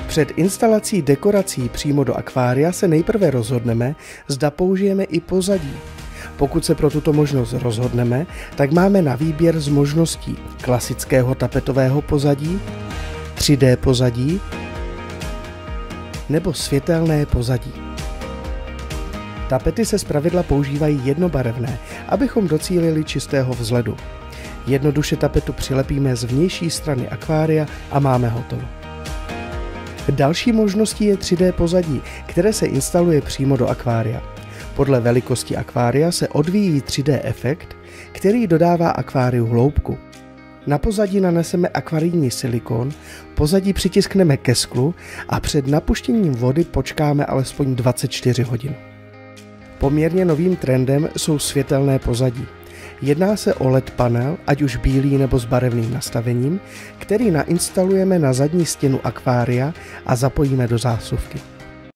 Před instalací dekorací přímo do akvária se nejprve rozhodneme, zda použijeme i pozadí. Pokud se pro tuto možnost rozhodneme, tak máme na výběr z možností klasického tapetového pozadí, 3D pozadí nebo světelné pozadí. Tapety se zpravidla používají jednobarevné, abychom docílili čistého vzhledu. Jednoduše tapetu přilepíme z vnější strany akvária a máme hotovo. Další možností je 3D pozadí, které se instaluje přímo do akvária. Podle velikosti akvária se odvíjí 3D efekt, který dodává akváriu hloubku. Na pozadí naneseme akvarijní silikon, pozadí přitiskneme ke sklu a před napuštěním vody počkáme alespoň 24 hodin. Poměrně novým trendem jsou světelné pozadí. Jedná se o LED panel, ať už bílý nebo s barevným nastavením, který nainstalujeme na zadní stěnu akvária a zapojíme do zásuvky.